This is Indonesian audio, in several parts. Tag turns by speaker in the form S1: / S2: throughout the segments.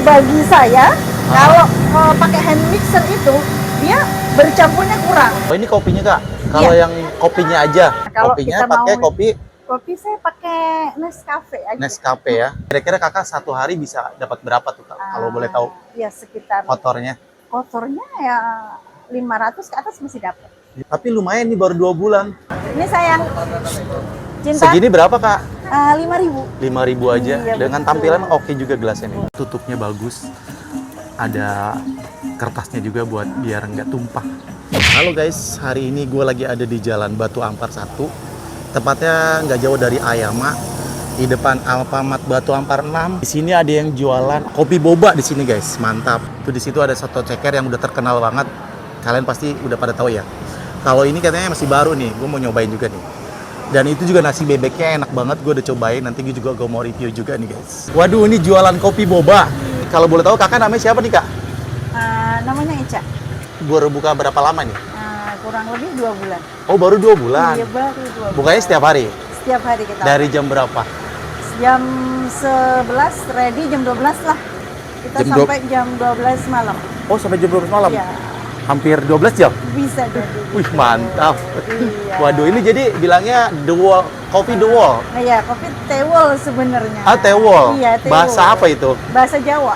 S1: Bagi saya, kalau pakai hand mixer itu dia bercampurnya kurang.
S2: Oh, ini kopinya Kak? Kalau
S1: Iya.
S2: yang kopinya aja,
S1: Kalau
S2: kopinya
S1: kita
S2: pakai
S1: mau kopi saya pakai Nescafe aja.
S2: Nescafe ya. Kira-kira Kakak satu hari bisa dapat berapa tuh Kak? Kalau boleh tahu
S1: Ya sekitar
S2: kotornya.
S1: kotornya ya 500 ke atas masih dapat.
S2: Tapi lumayan nih baru 2 bulan.
S1: Ini sayang. Cinta
S2: Segini berapa Kak?
S1: 5.000.
S2: 5.000 aja.
S1: Iya,
S2: Dengan
S1: betul.
S2: tampilan oke juga gelasnya nih. Tutupnya bagus. Ada kertasnya juga buat biar nggak tumpah. Halo guys, hari ini gue lagi ada di Jalan Batu Ampar 1. Tepatnya nggak jauh dari Ayama. Di depan Alfamart Batu Ampar 6. Di sini ada yang jualan kopi boba di sini guys, mantap. Tuh di situ ada soto ceker yang udah terkenal banget. Kalian pasti udah pada tahu ya. Kalau ini katanya masih baru nih, gue mau nyobain juga nih. Dan itu juga nasi bebeknya enak banget, gue udah cobain. Nanti gue juga mau review juga nih guys. Waduh, ini jualan kopi boba. Kalau boleh tahu kakak namanya siapa nih kak?
S1: Namanya Eca.
S2: Baru buka berapa lama nih?
S1: Kurang lebih 2 bulan.
S2: Oh baru 2 bulan?
S1: Iya baru 2 bulan.
S2: Bukanya setiap hari?
S1: Setiap hari kita.
S2: Dari jam berapa?
S1: Jam 11 ready, jam 12 lah. Kita
S2: Jam
S1: sampai jam 12 malam.
S2: Oh sampai jam 12 malam?
S1: Iya,
S2: Hampir 12 jam?
S1: bisa jadi.
S2: Wih mantap.
S1: Iya.
S2: Waduh ini jadi bilangnya the wall, kopi the wall.
S1: Nah, ya, kopi tewol sebenarnya.
S2: Ah tewol?
S1: Iya, tewol.
S2: Bahasa apa itu?
S1: Bahasa Jawa.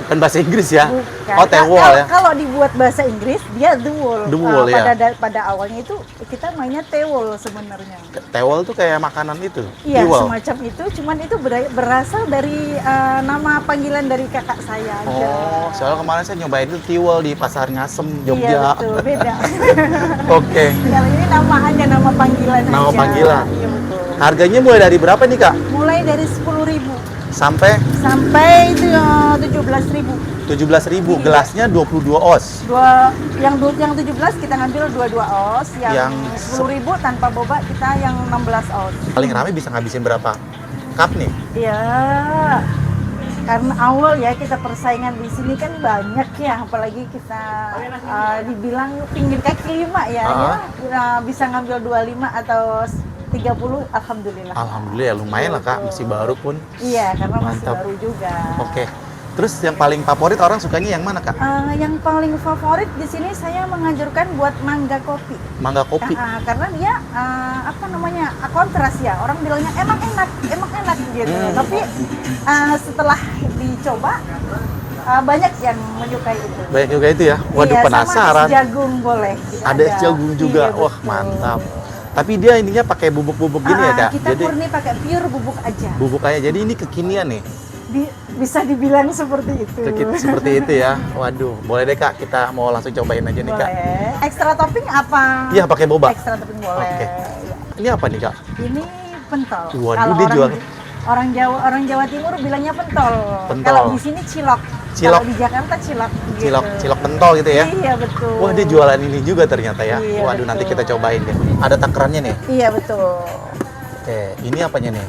S2: Kan bahasa Inggris ya?
S1: Bukan.
S2: Oh tewol ya?
S1: Kalau dibuat bahasa Inggris, dia duwol.
S2: Duwol, ya?
S1: Pada awalnya itu kita mainnya tewol sebenarnya.
S2: Tewol tuh kayak makanan itu?
S1: Iya,
S2: Tiwol?
S1: semacam itu. Cuman itu berasal dari nama panggilan dari kakak saya aja.
S2: Oh, soalnya kemarin saya nyobain itu tiwol di Pasar Ngasem,
S1: Iya,
S2: Jogja.
S1: betul. Beda.
S2: Oke.
S1: Kalau ini nama aja, nama panggilan
S2: Nama
S1: aja.
S2: panggilan.
S1: Iya, betul.
S2: Harganya mulai dari berapa nih kak?
S1: Mulai dari 10.000
S2: Sampai
S1: sampai itu 17.000.
S2: 17.000. Gelasnya 22 os.
S1: Yang 17 kita ngambil 22 os, yang
S2: Yang
S1: 10.000 tanpa boba kita yang 16 os.
S2: Paling rame bisa ngabisin berapa cup nih?
S1: Ya, karena awal ya kita persaingan di sini kan banyak ya, apalagi kita dibilang pinggir kaki 5 ya, bisa ngambil 25 atau 30, alhamdulillah.
S2: Alhamdulillah lumayan lah kak, masih baru pun.
S1: Iya, karena masih
S2: Mantap.
S1: baru juga.
S2: Oke. Terus yang paling favorit orang sukanya yang mana kak?
S1: Yang paling favorit di sini saya menganjurkan buat mangga kopi.
S2: Mangga kopi.
S1: Karena dia kontras ya. Orang bilangnya emang enak gitu. Tapi setelah dicoba banyak yang menyukai itu.
S2: Banyak juga itu ya. Waduh
S1: Iya,
S2: penasaran.
S1: sama es jagung boleh.
S2: Ada es jagung juga.
S1: Iya,
S2: Wah
S1: betul.
S2: mantap. Tapi dia ininya pakai bubuk-bubuk gini ya kak.
S1: Kita
S2: Jadi
S1: murni pakai pure bubuk aja.
S2: bubuk aja. Jadi ini kekinian nih.
S1: Bisa dibilang seperti itu.
S2: Seperti itu ya. Waduh, boleh deh kak. Kita mau langsung cobain aja nih kak.
S1: Boleh. Ekstra topping apa?
S2: Iya pakai boba.
S1: Ekstra topping boleh.
S2: Oke.
S1: Ya.
S2: Ini apa nih kak?
S1: Ini pentol.
S2: Waduh,
S1: Kalau
S2: dia jual.
S1: orang Jawa Timur bilangnya pentol.
S2: Pentol.
S1: Kalau di sini cilok.
S2: Cilok.
S1: Kalau di Jakarta cilok. Gitu.
S2: Cilok pentol gitu ya.
S1: Iya betul.
S2: Wah dia jualan ini juga ternyata ya.
S1: Iya,
S2: Waduh nanti
S1: betul.
S2: kita cobain deh. Ada takarannya nih.
S1: Iya betul.
S2: Oke, ini apanya nih?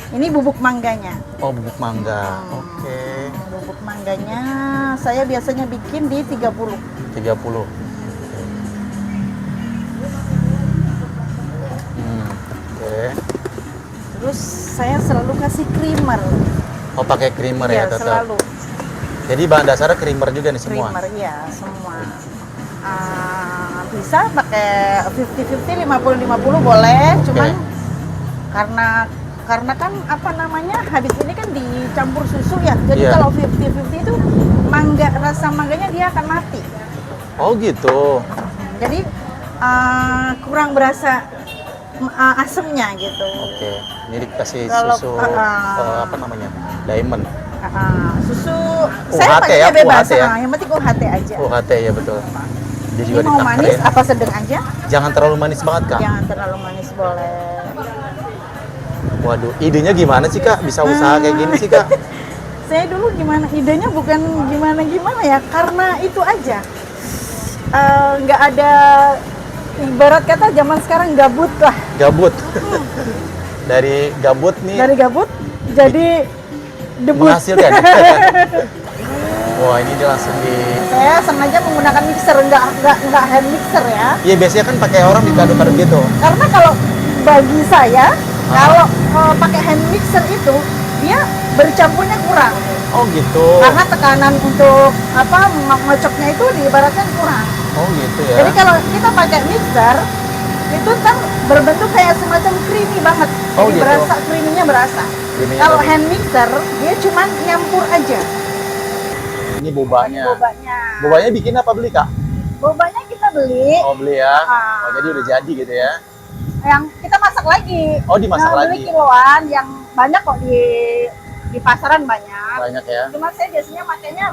S1: Ini bubuk mangganya.
S2: Oh bubuk mangga. Oke.
S1: Bubuk mangganya saya biasanya bikin di 30.
S2: 30. Oke.
S1: Terus saya selalu kasih creamer.
S2: Oh pakai creamer ya
S1: Iya,
S2: tetap.
S1: selalu.
S2: Jadi bahan dasarnya creamer juga nih semua.
S1: Creamer, iya semua. Bisa pakai 50-50, 50-50 boleh. Cuman karena kan habis ini kan dicampur susu ya. Jadi
S2: Iya.
S1: kalau 50-50 itu rasa mangganya dia akan mati.
S2: Oh gitu.
S1: Jadi kurang berasa asemnya gitu.
S2: Oke. Ini dikasih
S1: Kalau,
S2: susu apa namanya? Diamond.
S1: Susu
S2: UHT
S1: saya
S2: ya,
S1: pakainya bebas,
S2: UHT ya?
S1: yang penting UHT aja.
S2: UHT ya betul. Dia
S1: Ini
S2: juga
S1: mau manis
S2: ditakarin.
S1: apa sedang aja?
S2: Jangan terlalu manis banget kak.
S1: Jangan terlalu manis boleh.
S2: Waduh, idenya gimana sih kak? Bisa usaha kayak gini sih kak?
S1: Saya dulu idenya bukan gimana ya, karena itu aja. Nggak ada, ibarat kata zaman sekarang gabut lah.
S2: Gabut. Dari gabut nih
S1: Dari gabut jadi debut.
S2: menghasilkan. Wah ini dia langsung di.
S1: Saya sengaja menggunakan mixer, nggak hand mixer ya.
S2: Iya biasanya kan pakai orang diaduk-aduk gitu.
S1: Karena kalau bagi saya, kalau pakai hand mixer itu dia bercampurnya kurang.
S2: Oh gitu.
S1: Karena tekanan untuk apa ngocoknya itu diibaratkan kurang.
S2: Oh gitu ya.
S1: Jadi kalau kita pakai mixer itu kan berbentuk kayak semacam creamy banget.
S2: Oh,
S1: Jadi
S2: gitu.
S1: berasa creamy-nya berasa.
S2: Creamy-nya
S1: Kalau
S2: berasa.
S1: hand mixer dia cuma nyampur aja.
S2: Ini bobanya.
S1: Bobanya.
S2: Bobanya bikin apa beli Kak?
S1: Bobanya kita beli.
S2: Oh beli ya.
S1: Ah.
S2: Oh jadi udah jadi gitu ya.
S1: Yang kita masak lagi.
S2: Oh dimasak
S1: Beli
S2: lagi.
S1: kiloan yang banyak kok di pasaran banyak.
S2: Banyak ya.
S1: Cuma saya biasanya makainya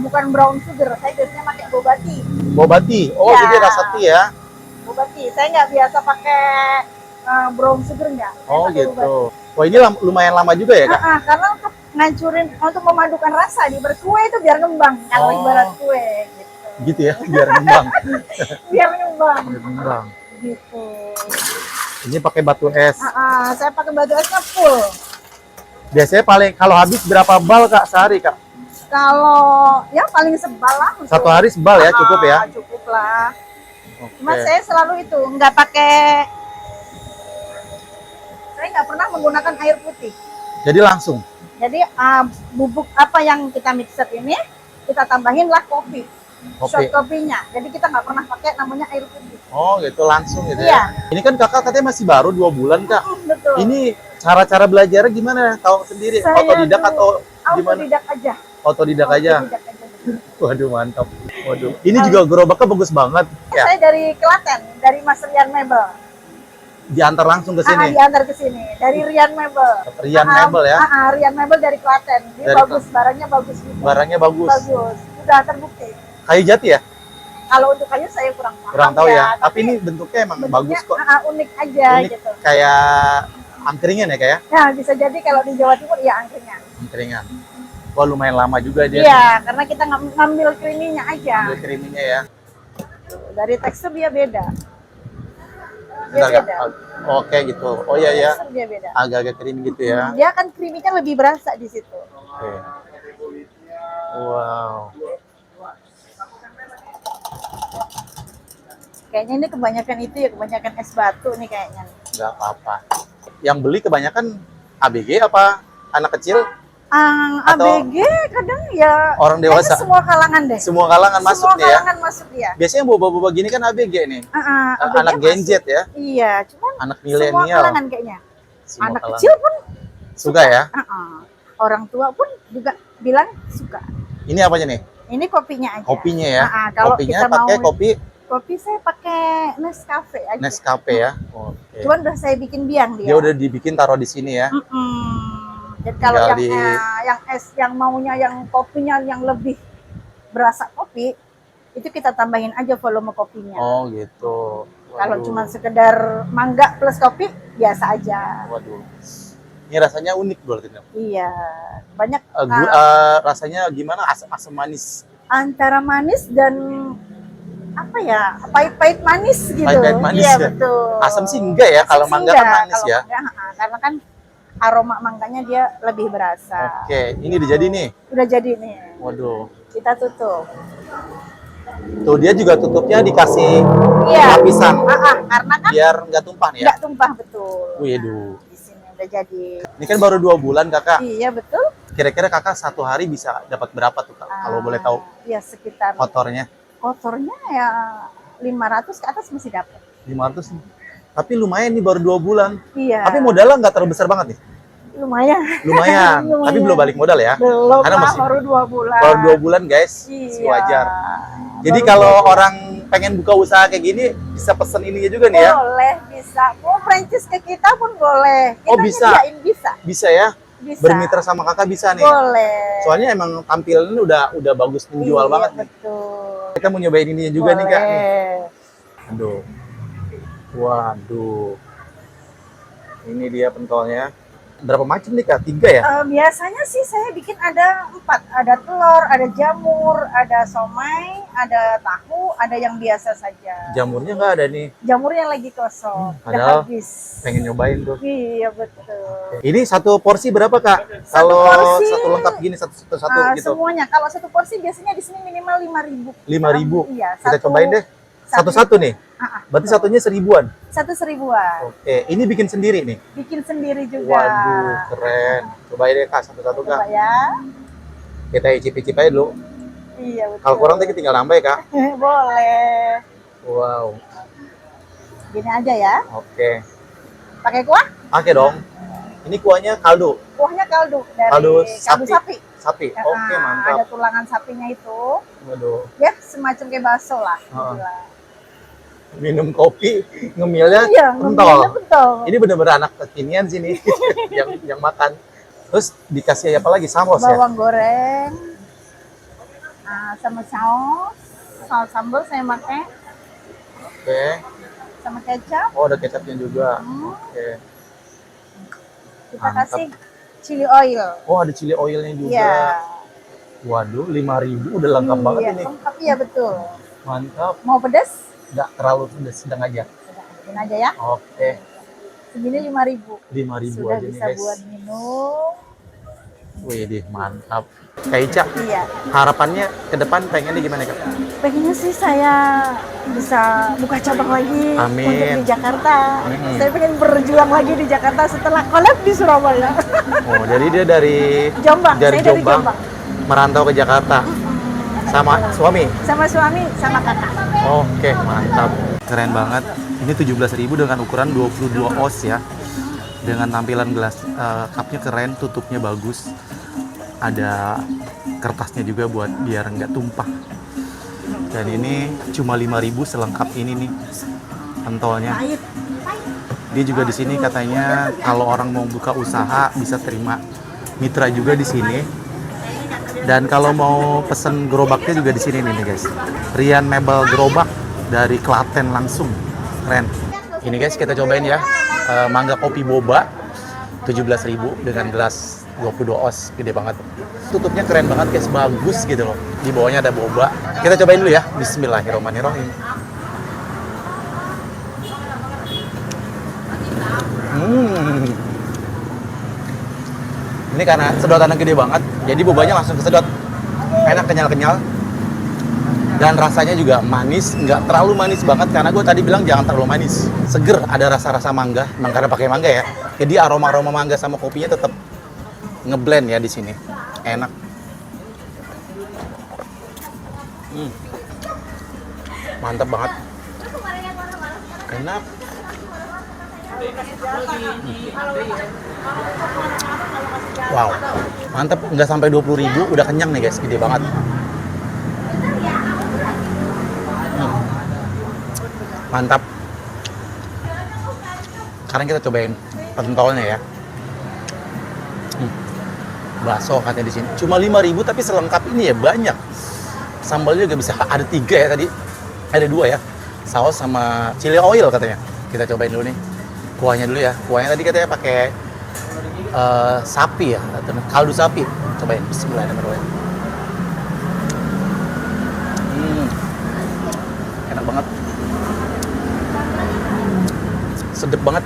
S1: bukan brown sugar, saya biasanya pakai bobati.
S2: Bobati. Oh
S1: Ya.
S2: jadi rasa tea ya.
S1: Bobati. Saya nggak biasa pakai brown sugar nggak. Saya
S2: Oh
S1: pakai
S2: gitu.
S1: Bobati.
S2: Wah ini lumayan lama juga ya Kak?
S1: Karena untuk ngancurin, untuk memadukan rasa di berkue itu biar ngembang. Kalau
S2: Oh.
S1: ibarat kue gitu.
S2: Gitu ya, biar ngembang.
S1: Biar ngembang.
S2: Biar ngembang.
S1: Gitu.
S2: Ini pakai batu es.
S1: Saya pakai batu esnya full.
S2: Biasanya paling kalau habis berapa bal Kak sehari Kak?
S1: Kalau ya paling sebal lah. untuk-
S2: Satu hari sebal ya, cukup ya?
S1: Cukup lah.
S2: Oke.
S1: Cuma saya selalu itu nggak pakai. Saya nggak pernah menggunakan air putih.
S2: Jadi langsung.
S1: Jadi bubuk apa yang kita mixer ini kita tambahin lah kopi. Shot
S2: Kopi.
S1: kopinya. Jadi kita nggak pernah pakai namanya air putih.
S2: Oh gitu langsung gitu
S1: Iya.
S2: ya. Ini kan Kakak katanya masih baru 2 bulan Kak.
S1: Betul.
S2: Ini cara-cara belajarnya gimana? Tahu sendiri?
S1: Saya
S2: Otodidak
S1: dulu
S2: atau gimana?
S1: autodidak aja.
S2: Otodidak aja.
S1: Autodidak aja.
S2: Waduh mantap. Waduh. Ini juga gerobaknya bagus banget. Ya.
S1: Saya dari Klaten, dari Mas Rian Mebel.
S2: Diantar langsung ke sini.
S1: Diantar ke sini dari Rian Mebel.
S2: Rian Mebel ya.
S1: Rian Mebel dari Klaten. Dia
S2: Dari
S1: bagus, barangnya bagus juga.
S2: Barangnya bagus.
S1: Bagus. Udah terbukti.
S2: Kayu jati ya?
S1: Kalau untuk kayu saya kurang paham.
S2: Kurang tahu ya. Tapi ini bentuknya emang bagus kok.
S1: Unik aja
S2: Unik.
S1: gitu.
S2: Kayak angkringan ya kayak?
S1: Nah, bisa jadi kalau di Jawa Timur ya angkringan.
S2: Angkringan. Wah lumayan lama juga dia.
S1: Iya, karena kita ngambil creamy-nya aja.
S2: Ambil creaminya ya.
S1: Dari tekstur dia beda. Dia
S2: Bentar, Kak.
S1: beda.
S2: Oke gitu. Oh iya ya.
S1: Tekstur dia beda.
S2: Agak-agak creamy gitu ya.
S1: Dia kan creamy-nya lebih berasa di situ.
S2: Oke. Wow.
S1: Kayaknya ini kebanyakan itu ya, kebanyakan es batu nih kayaknya.
S2: Nggak apa-apa. Yang beli kebanyakan ABG apa anak kecil? Atau
S1: ABG kadang ya
S2: orang
S1: kayaknya
S2: dewasa?
S1: semua kalangan deh.
S2: Semua kalangan masuk
S1: Semua
S2: nih ya.
S1: kalangan masuk ya.
S2: Biasanya boba-boba gini kan ABG nih.
S1: ABG
S2: Anak
S1: masuk.
S2: Gen Z ya.
S1: Iya, cuman
S2: Anak
S1: semua
S2: milenial.
S1: kalangan kayaknya.
S2: Semua
S1: Anak
S2: kalangan.
S1: kecil pun
S2: Suka ya?
S1: Orang tua pun juga bilang suka.
S2: Ini apanya nih?
S1: Ini kopinya aja.
S2: Kopinya ya.
S1: Kalau
S2: Kopinya
S1: kita
S2: pakai
S1: mau
S2: kopi
S1: saya pakai Nescafe aja.
S2: Nescafe ya. Oke.
S1: Cuman udah saya bikin biang dia.
S2: Dia udah dibikin taruh di sini ya.
S1: Jadi kalau
S2: Tinggal
S1: yang es yang maunya yang kopinya yang lebih berasa kopi, itu kita tambahin aja volume kopinya.
S2: Oh gitu.
S1: Kalau
S2: Waduh.
S1: cuma sekedar mangga plus kopi biasa aja.
S2: Waduh. Ini rasanya unik berarti.
S1: Iya, banyak
S2: Rasanya gimana? Asam manis.
S1: antara manis dan apa ya, pahit-pahit manis gitu.
S2: Pahit-pahit manis
S1: iya,
S2: ya?
S1: betul.
S2: Asam sih enggak ya, kalau
S1: Asam sih
S2: mangga kan
S1: enggak.
S2: manis
S1: Kalau
S2: ya.
S1: mangga, karena kan aroma mangganya dia lebih berasa.
S2: Oke, ini udah jadi nih.
S1: Udah jadi nih.
S2: Waduh.
S1: Kita tutup.
S2: Tuh dia juga tutupnya dikasih
S1: Iya.
S2: lapisan
S1: Karena kan
S2: biar nggak tumpah nih ya.
S1: nggak tumpah betul.
S2: Waduh.
S1: Di sini udah jadi.
S2: Ini kan baru 2 bulan kakak.
S1: Iya betul.
S2: Kira-kira kakak satu hari bisa dapat berapa tuh kak? Kalau boleh tahu
S1: Ya sekitar
S2: kotornya
S1: kotornya ya 500 ke atas masih dapat.
S2: 500 nih. Tapi lumayan nih baru 2 bulan.
S1: Iya.
S2: Tapi modalnya nggak terlalu besar banget nih.
S1: Lumayan.
S2: Lumayan. Tapi belum balik modal ya.
S1: Belum
S2: Karena
S1: lah,
S2: masih
S1: baru 2 bulan.
S2: baru 2 bulan guys. Masih
S1: Iya.
S2: wajar. Jadi
S1: Baru
S2: kalau
S1: 2 bulan.
S2: orang pengen buka usaha kayak gini bisa pesen ininya juga nih ya.
S1: Boleh, bisa. Mau franchise ke kita pun boleh. Kita
S2: Oh, bisa.
S1: nyediain, bisa.
S2: Bisa ya.
S1: Bisa.
S2: Bermitra sama kakak bisa nih.
S1: Boleh.
S2: Soalnya emang tampilannya udah bagus menjual
S1: Iya,
S2: banget nih.
S1: betul.
S2: Kita mau nyobain ininya juga nih kak. Nih.
S1: Boleh.
S2: Aduh. Waduh. Ini dia pentolnya. Berapa macam nih kak? 3 ya?
S1: Biasanya sih saya bikin ada 4. Ada telur, ada jamur, ada somai, ada tahu, ada yang biasa saja.
S2: Jamurnya nggak ada nih.
S1: Jamurnya lagi kosong, udah
S2: Padahal
S1: habis.
S2: pengen nyobain tuh.
S1: Iya betul.
S2: Ini satu porsi berapa kak?
S1: Satu
S2: Kalau
S1: porsi,
S2: satu lengkap gini satu gitu.
S1: Semuanya. Kalau satu porsi biasanya di sini minimal 5.000.
S2: 5.000.
S1: Iya.
S2: Kita cobain deh. Satu-satu nih. Berarti satunya 1.000-an.
S1: Satu 1.000-an.
S2: Oke, ini bikin sendiri nih.
S1: Bikin sendiri juga.
S2: Waduh, keren. Cobain deh kak satu-satu
S1: Coba
S2: kak.
S1: ya.
S2: Kita icip-icip aja dulu.
S1: Iya betul.
S2: Kalau kurang tadi tinggal nambah ya kak.
S1: Boleh.
S2: Wow.
S1: Gini aja ya.
S2: Oke.
S1: Pakai kuah?
S2: Oke dong. Ini kuahnya kaldu.
S1: Kuahnya kaldu dari
S2: Kaldu
S1: kaldu sapi.
S2: Sapi. Oke,
S1: Ada
S2: mantap.
S1: tulangan sapinya itu.
S2: Waduh.
S1: Ya semacam kayak bakso lah.
S2: Heeh. Minum kopi, ngemilnya
S1: Iya,
S2: pentol.
S1: ngemilnya pentol.
S2: Ini bener-bener anak kekinian sih nih yang makan. Terus dikasih apa lagi? Saus ya?
S1: Bawang goreng. Sama saus sambal saya pakai.
S2: Oke.
S1: Sama kecap.
S2: Oh, ada kecapnya juga.
S1: Hmm.
S2: Oke.
S1: Kita
S2: Mantap.
S1: kasih chili oil.
S2: Oh, ada chili oilnya juga.
S1: Iya.
S2: Waduh, 5.000 udah lengkap banget
S1: Iya,
S2: ini.
S1: lengkap ya betul.
S2: Mantap.
S1: Mau pedas?
S2: Nggak terlalu pedas, sedang aja.
S1: Bikin aja ya.
S2: Oke.
S1: Segini 5.000.
S2: 5.000
S1: Sudah
S2: aja nih,
S1: bisa
S2: guys.
S1: buat minum.
S2: Wih, mantap. Kak Ica,
S1: Iya.
S2: harapannya ke depan pengennya gimana, Kak?
S1: Pengennya sih saya bisa buka cabang lagi
S2: Amin.
S1: untuk di Jakarta.
S2: Mm-mm.
S1: Saya pengen berjuang lagi di Jakarta setelah collab di Surabaya.
S2: Oh, jadi dia dari
S1: Jombang,
S2: dari
S1: saya dari
S2: Jombang
S1: Jombang.
S2: merantau ke Jakarta sama suami.
S1: Sama suami, sama kakak.
S2: Oke, mantap. Keren banget. Ini 17.000 dengan ukuran 22 oz ya. Dengan tampilan gelas cupnya keren, tutupnya bagus. Ada kertasnya juga buat biar nggak tumpah. Dan ini cuma 5.000 selengkap ini nih pentolnya. Dia juga di sini katanya kalau orang mau buka usaha bisa terima mitra juga di sini. Dan kalau mau pesen gerobaknya juga di sini nih guys. Rian Mebel Gerobak dari Klaten langsung. Keren. Ini guys kita cobain ya. Mangga kopi boba 17.000 dengan gelas 22 oz, gede banget. Tutupnya keren banget guys, bagus gitu loh. Di bawahnya ada boba. Kita cobain dulu ya. Bismillahirrahmanirrahim. Ini karena sedotannya gede banget, jadi bobanya langsung kesedot. Enak, kenyal-kenyal. Dan rasanya juga manis, nggak terlalu manis banget karena gue tadi bilang jangan terlalu manis. Seger, ada rasa-rasa mangga, emang karena pakai mangga ya. Jadi aroma-aroma mangga sama kopinya tetap ngeblend ya di sini. Enak. Mantap banget. Enak. Wow, mantap. Nggak sampai 20.000 udah kenyang nih guys, gede banget. Mantap. Sekarang kita cobain pentolnya ya. Bakso katanya di sini. Cuma 5.000 tapi selengkap ini ya banyak. Sambalnya juga bisa ada 3 ya tadi. Ada 2 ya. Saus sama chili oil katanya. Kita cobain dulu nih. Kuahnya dulu ya. Kuahnya tadi katanya pakai sapi ya, atau kaldu sapi. Cobain. Bismillahirrahmanirrahim. Enak banget. Sedep banget.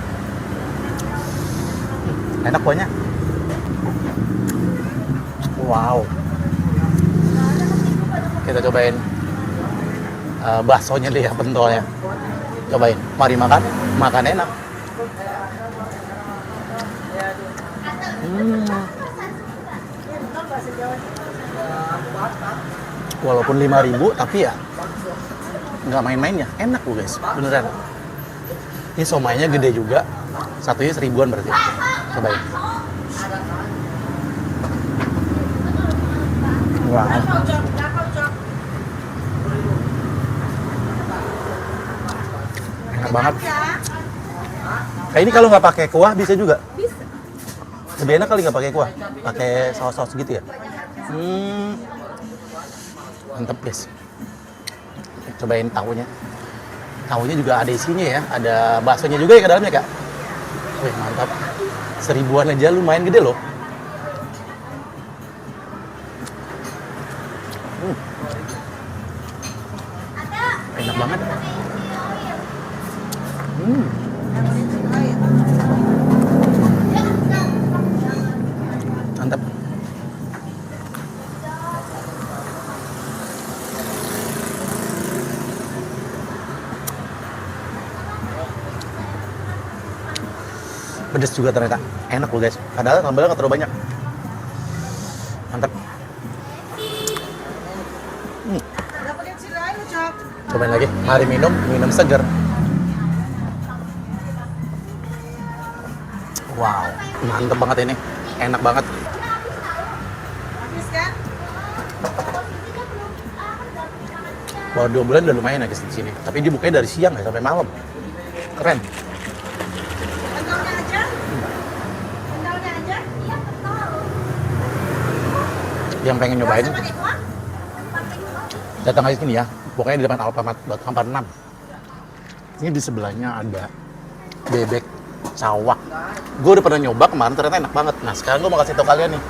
S2: Enak kuahnya. Wow. Kita cobain baksonya deh ya, pentolnya. Cobain. Mari makan. Makan enak. Walaupun 5.000 tapi ya nggak main-main ya. Enak loh guys. Beneran. Ini somainya gede juga. Satunya 1.000-an berarti. Cobain. Wow. Enak banget. Kayak ini kalau nggak pakai kuah bisa juga. Bisa. Lebih enak kali nggak pakai kuah, pakai saus-saus gitu ya. Mantep guys. Cobain tahunya. Tahunya juga ada isinya ya, ada baksonya juga ya ke dalamnya kak. Wih mantap. 1.000-an aja lumayan gede loh. Enak banget. Mantap. Pedes juga ternyata. Enak loh guys. Padahal sambalnya nggak terlalu banyak. Mantap. Cobain lagi. Mari minum seger. Wow, mantep banget ini. Enak banget.
S1: Habis kan?
S2: Baru 2 bulan udah lumayan ya guys di sini. Tapi dia bukanya dari siang ya sampai malam. Keren.
S1: Pentolnya aja? Pentolnya aja? Iya, pentol.
S2: Yang pengen nyobain,
S1: Pakai kuah?
S2: datang aja sini ya. Pokoknya di depan Alfamart Batu Ampar 6. Ini di sebelahnya ada bebek cawak. Gue udah pernah nyoba kemarin, ternyata enak banget. Nah sekarang gue mau kasih tau kalian nih.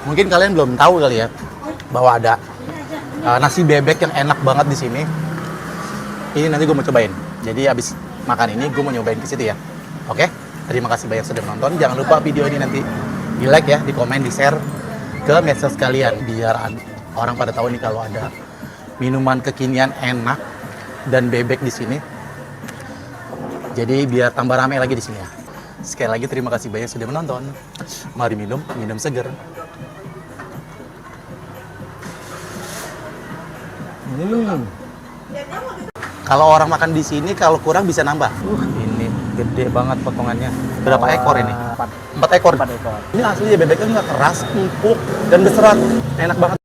S2: Mungkin kalian belum tahu kali ya bahwa ada nasi bebek yang enak banget di sini. Ini nanti gue mau cobain. Jadi abis makan ini gue mau nyobain ke situ ya. Oke? Terima kasih banyak sudah menonton. Jangan lupa video ini nanti di like ya, di komen, di share ke medsos kalian biar orang pada tahu nih kalau ada minuman kekinian enak dan bebek di sini. Jadi biar tambah ramai lagi di sini ya. Sekali lagi terima kasih banyak sudah menonton. Mari minum seger. Kalau orang makan di sini kalau kurang bisa nambah. Ini gede banget potongannya. Berapa ekor ini? 4 ekor. 4 ekor. Ini aslinya bebeknya nggak keras, empuk dan berserat. Enak banget.